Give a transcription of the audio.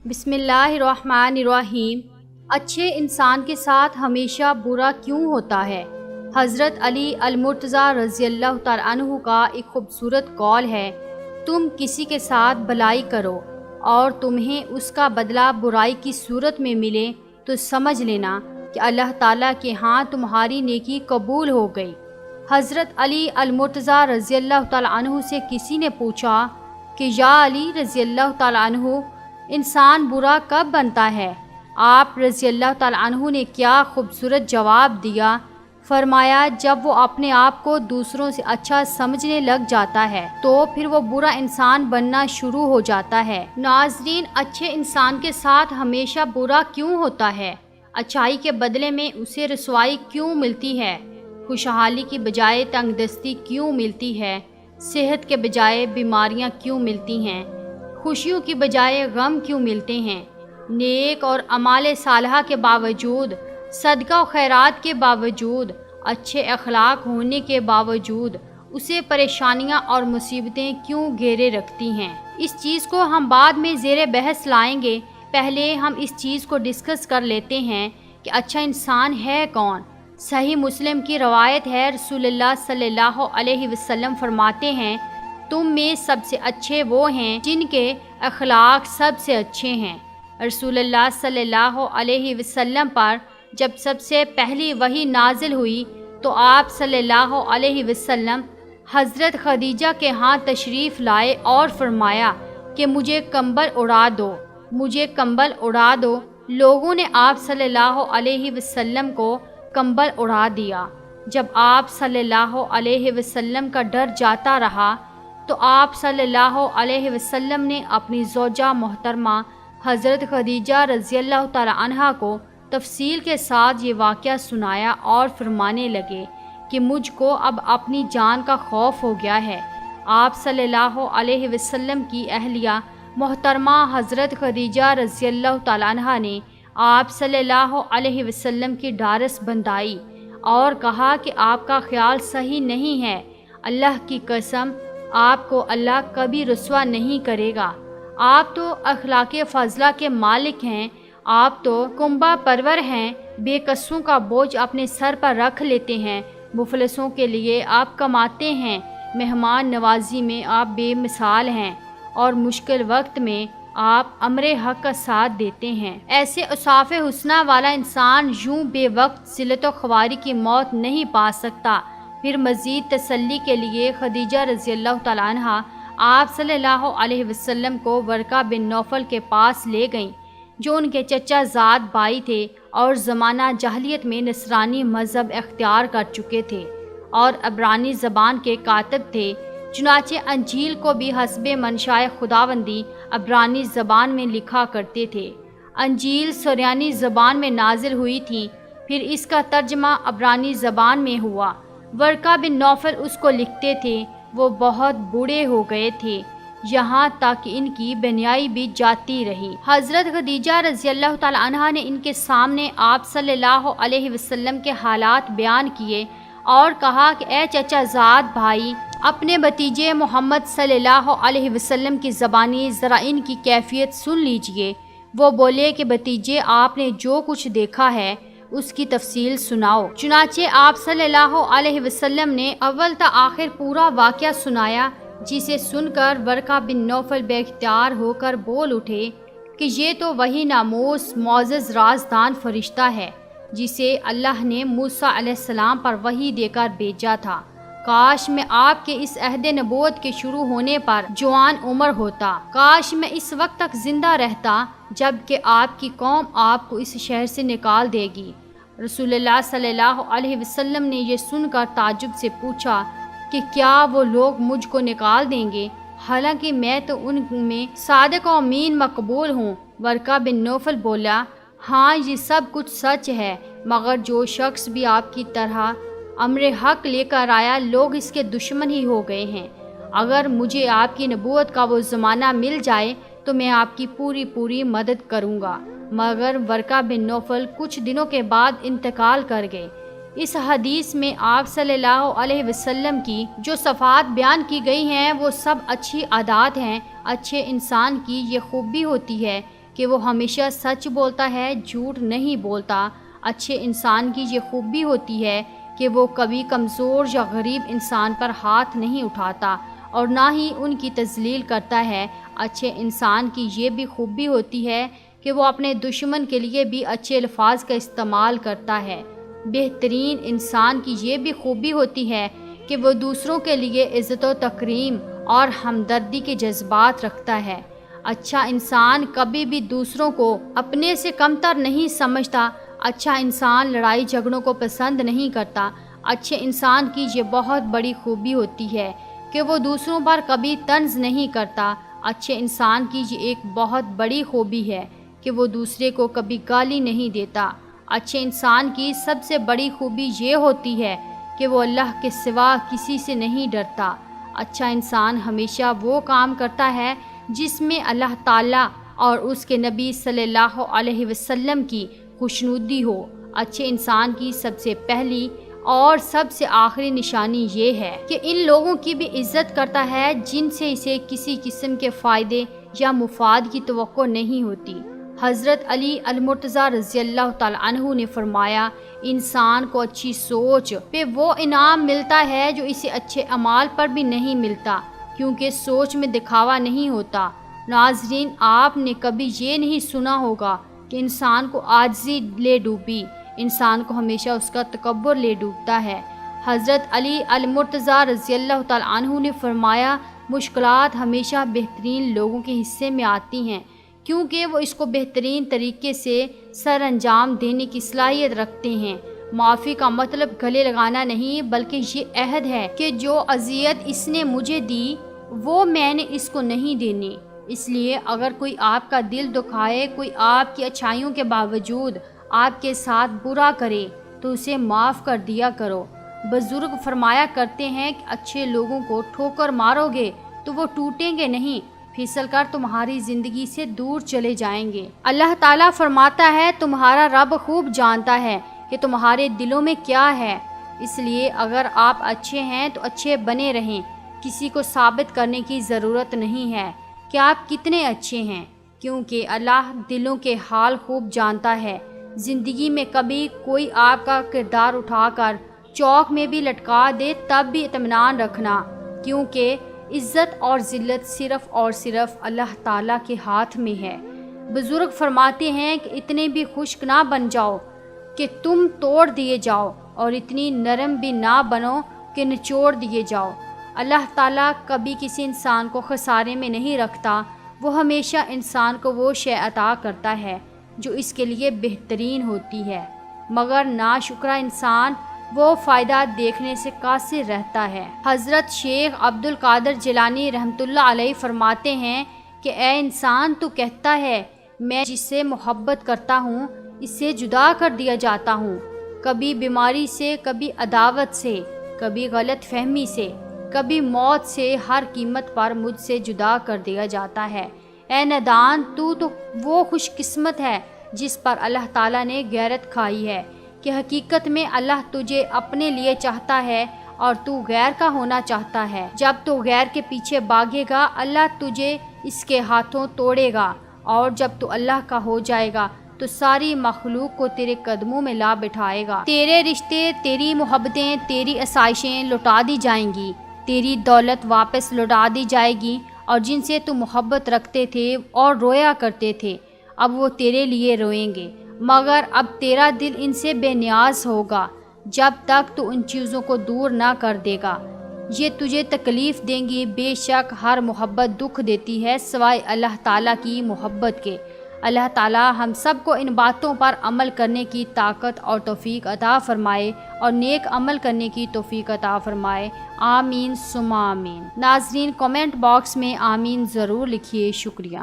بسم اللہ الرحمن الرحیم۔ اچھے انسان کے ساتھ ہمیشہ برا کیوں ہوتا ہے؟ حضرت علی المرتضیٰ رضی اللہ تعالیٰ عنہ کا ایک خوبصورت قول ہے، تم کسی کے ساتھ بلائی کرو اور تمہیں اس کا بدلہ برائی کی صورت میں ملے تو سمجھ لینا کہ اللہ تعالیٰ کے ہاں تمہاری نیکی قبول ہو گئی۔ حضرت علی المرتضیٰ رضی اللہ تعالیٰ عنہ سے کسی نے پوچھا کہ یا علی رضی اللہ تعالیٰ عنہ، انسان برا کب بنتا ہے؟ آپ رضی اللہ تعالیٰ عنہ نے کیا خوبصورت جواب دیا، فرمایا جب وہ اپنے آپ کو دوسروں سے اچھا سمجھنے لگ جاتا ہے تو پھر وہ برا انسان بننا شروع ہو جاتا ہے۔ ناظرین، اچھے انسان کے ساتھ ہمیشہ برا کیوں ہوتا ہے؟ اچھائی کے بدلے میں اسے رسوائی کیوں ملتی ہے؟ خوشحالی کی بجائے تنگ دستی کیوں ملتی ہے؟ صحت کے بجائے بیماریاں کیوں ملتی ہیں؟ خوشیوں کی بجائے غم کیوں ملتے ہیں؟ نیک اور اعمال صالحہ کے باوجود، صدقہ و خیرات کے باوجود، اچھے اخلاق ہونے کے باوجود اسے پریشانیاں اور مصیبتیں کیوں گھیرے رکھتی ہیں؟ اس چیز کو ہم بعد میں زیر بحث لائیں گے، پہلے ہم اس چیز کو ڈسکس کر لیتے ہیں کہ اچھا انسان ہے کون۔ صحیح مسلم کی روایت ہے، رسول اللہ صلی اللہ علیہ وسلم فرماتے ہیں، تم میں سب سے اچھے وہ ہیں جن کے اخلاق سب سے اچھے ہیں۔ رسول اللہ صلی اللہ علیہ وسلم پر جب سب سے پہلی وحی نازل ہوئی تو آپ صلی اللہ علیہ وسلم حضرت خدیجہ کے ہاں تشریف لائے اور فرمایا کہ مجھے کمبل اڑا دو، مجھے کمبل اڑا دو۔ لوگوں نے آپ صلی اللہ علیہ وسلم کو کمبل اڑا دیا۔ جب آپ صلی اللہ علیہ وسلم کا ڈر جاتا رہا تو آپ صلی اللہ علیہ وسلم نے اپنی زوجہ محترمہ حضرت خدیجہ رضی اللہ تعالی عنہا کو تفصیل کے ساتھ یہ واقعہ سنایا اور فرمانے لگے کہ مجھ کو اب اپنی جان کا خوف ہو گیا ہے۔ آپ صلی اللہ علیہ وسلم کی اہلیہ محترمہ حضرت خدیجہ رضی اللہ تعالی عنہا نے آپ صلی اللہ علیہ وسلم کی ڈھارس بندھائی اور کہا کہ آپ کا خیال صحیح نہیں ہے، اللہ کی قسم آپ کو اللہ کبھی رسوا نہیں کرے گا۔ آپ تو اخلاق فضلہ کے مالک ہیں، آپ تو کنبہ پرور ہیں، بے قصوں کا بوجھ اپنے سر پر رکھ لیتے ہیں، مفلسوں کے لیے آپ کماتے ہیں، مہمان نوازی میں آپ بے مثال ہیں اور مشکل وقت میں آپ امر حق کا ساتھ دیتے ہیں۔ ایسے اوصاف حسنہ والا انسان یوں بے وقت ذلت و خواری کی موت نہیں پا سکتا۔ پھر مزید تسلی کے لیے خدیجہ رضی اللہ تعالیٰ عنہا آپ صلی اللہ علیہ وسلم کو ورقہ بن نوفل کے پاس لے گئیں، جو ان کے چچا زاد بھائی تھے اور زمانہ جاہلیت میں نصرانی مذہب اختیار کر چکے تھے اور عبرانی زبان کے کاتب تھے۔ چنانچہ انجیل کو بھی حسب منشائے خداوندی عبرانی زبان میں لکھا کرتے تھے۔ انجیل سریانی زبان میں نازل ہوئی تھی، پھر اس کا ترجمہ عبرانی زبان میں ہوا۔ ورقہ بن نوفل اس کو لکھتے تھے، وہ بہت بوڑھے ہو گئے تھے، یہاں تک ان کی بینائی بھی جاتی رہی۔ حضرت خدیجہ رضی اللہ تعالی عنہا نے ان کے سامنے آپ صلی اللہ علیہ وسلم کے حالات بیان کیے اور کہا کہ اے چچا زاد بھائی، اپنے بھتیجے محمد صلی اللہ علیہ وسلم کی زبانی ذرا ان کی کیفیت سن لیجئے۔ وہ بولے کہ بھتیجے، آپ نے جو کچھ دیکھا ہے اس کی تفصیل سناؤ۔ چنانچہ آپ صلی اللہ علیہ وسلم نے اول تا آخر پورا واقعہ سنایا، جسے سن کر ورقہ بن نوفل بے اختیار ہو کر بول اٹھے کہ یہ تو وہی ناموس معزز رازدان فرشتہ ہے جسے اللہ نے موسیٰ علیہ السلام پر وحی دے کر بھیجا تھا۔ کاش میں آپ کے اس عہد نبوت کے شروع ہونے پر جوان عمر ہوتا، کاش میں اس وقت تک زندہ رہتا جب کہ آپ کی قوم آپ کو اس شہر سے نکال دے گی۔ رسول اللہ صلی اللہ علیہ وسلم نے یہ سن کر تعجب سے پوچھا کہ کیا وہ لوگ مجھ کو نکال دیں گے، حالانکہ میں تو ان میں صادق و امین مقبول ہوں۔ ورقہ بن نوفل بولا، ہاں یہ سب کچھ سچ ہے، مگر جو شخص بھی آپ کی طرح امر حق لے کر آیا، لوگ اس کے دشمن ہی ہو گئے ہیں۔ اگر مجھے آپ کی نبوت کا وہ زمانہ مل جائے تو میں آپ کی پوری مدد کروں گا۔ مگر ورقہ بن نوفل کچھ دنوں کے بعد انتقال کر گئے۔ اس حدیث میں آپ صلی اللہ علیہ وسلم کی جو صفات بیان کی گئی ہیں وہ سب اچھی عادات ہیں۔ اچھے انسان کی یہ خوبی ہوتی ہے کہ وہ ہمیشہ سچ بولتا ہے، جھوٹ نہیں بولتا۔ اچھے انسان کی یہ خوبی ہوتی ہے کہ وہ کبھی کمزور یا غریب انسان پر ہاتھ نہیں اٹھاتا اور نہ ہی ان کی تذلیل کرتا ہے۔ اچھے انسان کی یہ بھی خوبی ہوتی ہے کہ وہ اپنے دشمن کے لیے بھی اچھے الفاظ کا استعمال کرتا ہے۔ بہترین انسان کی یہ بھی خوبی ہوتی ہے کہ وہ دوسروں کے لیے عزت و تکریم اور ہمدردی کے جذبات رکھتا ہے۔ اچھا انسان کبھی بھی دوسروں کو اپنے سے کمتر نہیں سمجھتا۔ اچھا انسان لڑائی جھگڑوں کو پسند نہیں کرتا۔ اچھے انسان کی یہ بہت بڑی خوبی ہوتی ہے کہ وہ دوسروں پر کبھی طنز نہیں کرتا۔ اچھے انسان کی یہ ایک بہت بڑی خوبی ہے کہ وہ دوسرے کو کبھی گالی نہیں دیتا۔ اچھے انسان کی سب سے بڑی خوبی یہ ہوتی ہے کہ وہ اللہ کے سوا کسی سے نہیں ڈرتا۔ اچھا انسان ہمیشہ وہ کام کرتا ہے جس میں اللہ تعالیٰ اور اس کے نبی صلی اللہ علیہ وسلم کی خوشنودی ہو۔ اچھے انسان کی سب سے پہلی اور سب سے آخری نشانی یہ ہے کہ ان لوگوں کی بھی عزت کرتا ہے جن سے اسے کسی قسم کے فائدے یا مفاد کی توقع نہیں ہوتی۔ حضرت علی المرتضیٰ رضی اللہ تعالیٰ عنہ نے فرمایا، انسان کو اچھی سوچ پہ وہ انعام ملتا ہے جو اسے اچھے اعمال پر بھی نہیں ملتا، کیونکہ سوچ میں دکھاوا نہیں ہوتا۔ ناظرین، آپ نے کبھی یہ نہیں سنا ہوگا کہ انسان کو عاجزی لے ڈوبی، انسان کو ہمیشہ اس کا تکبر لے ڈوبتا ہے۔ حضرت علی المرتضیٰ رضی اللہ تعالیٰ عنہ نے فرمایا، مشکلات ہمیشہ بہترین لوگوں کے حصے میں آتی ہیں، کیونکہ وہ اس کو بہترین طریقے سے سر انجام دینے کی صلاحیت رکھتے ہیں۔ معافی کا مطلب گلے لگانا نہیں، بلکہ یہ عہد ہے کہ جو اذیت اس نے مجھے دی وہ میں نے اس کو نہیں دینی۔ اس لیے اگر کوئی آپ کا دل دکھائے، کوئی آپ کی اچھائیوں کے باوجود آپ کے ساتھ برا کرے تو اسے معاف کر دیا کرو۔ بزرگ فرمایا کرتے ہیں کہ اچھے لوگوں کو ٹھوکر مارو گے تو وہ ٹوٹیں گے نہیں، پھسل کر تمہاری زندگی سے دور چلے جائیں گے۔ اللہ تعالیٰ فرماتا ہے، تمہارا رب خوب جانتا ہے کہ تمہارے دلوں میں کیا ہے، اس لیے اگر آپ اچھے ہیں تو اچھے بنے رہیں۔ کسی کو ثابت کرنے کی ضرورت نہیں ہے کہ آپ کتنے اچھے ہیں، کیونکہ اللہ دلوں کے حال خوب جانتا ہے۔ زندگی میں کبھی کوئی آپ کا کردار اٹھا کر چوک میں بھی لٹکا دے تب بھی اطمینان رکھنا، کیونکہ عزت اور ذلت صرف اور صرف اللہ تعالیٰ کے ہاتھ میں ہے۔ بزرگ فرماتے ہیں کہ اتنے بھی خشک نہ بن جاؤ کہ تم توڑ دیے جاؤ، اور اتنی نرم بھی نہ بنو کہ نچوڑ دیے جاؤ۔ اللہ تعالیٰ کبھی کسی انسان کو خسارے میں نہیں رکھتا، وہ ہمیشہ انسان کو وہ شے عطا کرتا ہے جو اس کے لیے بہترین ہوتی ہے، مگر ناشکرا انسان وہ فائدہ دیکھنے سے قاصر رہتا ہے۔ حضرت شیخ عبد القادر جیلانی رحمۃ اللہ علیہ فرماتے ہیں کہ اے انسان، تو کہتا ہے میں جس سے محبت کرتا ہوں اس سے جدا کر دیا جاتا ہوں، کبھی بیماری سے، کبھی عداوت سے، کبھی غلط فہمی سے، کبھی موت سے، ہر قیمت پر مجھ سے جدا کر دیا جاتا ہے۔ اے ندان، تو وہ خوش قسمت ہے جس پر اللہ تعالیٰ نے غیرت کھائی ہے کہ حقیقت میں اللہ تجھے اپنے لیے چاہتا ہے اور تو غیر کا ہونا چاہتا ہے۔ جب تو غیر کے پیچھے بھاگے گا اللہ تجھے اس کے ہاتھوں توڑے گا، اور جب تو اللہ کا ہو جائے گا تو ساری مخلوق کو تیرے قدموں میں لا بٹھائے گا۔ تیرے رشتے، تیری محبتیں، تیری آسائشیں لوٹا دی جائیں گی، تیری دولت واپس لوٹا دی جائے گی، اور جن سے تو محبت رکھتے تھے اور رویا کرتے تھے اب وہ تیرے لیے روئیں گے، مگر اب تیرا دل ان سے بے نیاز ہوگا جب تک تو ان چیزوں کو دور نہ کر دے گا۔ یہ تجھے تکلیف دیں گی، بے شک ہر محبت دکھ دیتی ہے سوائے اللہ تعالیٰ کی محبت کے۔ اللہ تعالیٰ ہم سب کو ان باتوں پر عمل کرنے کی طاقت اور توفیق عطا فرمائے اور نیک عمل کرنے کی توفیق عطا فرمائے۔ آمین ثم آمین۔ ناظرین، کمنٹ باکس میں آمین ضرور لکھیے۔ شکریہ۔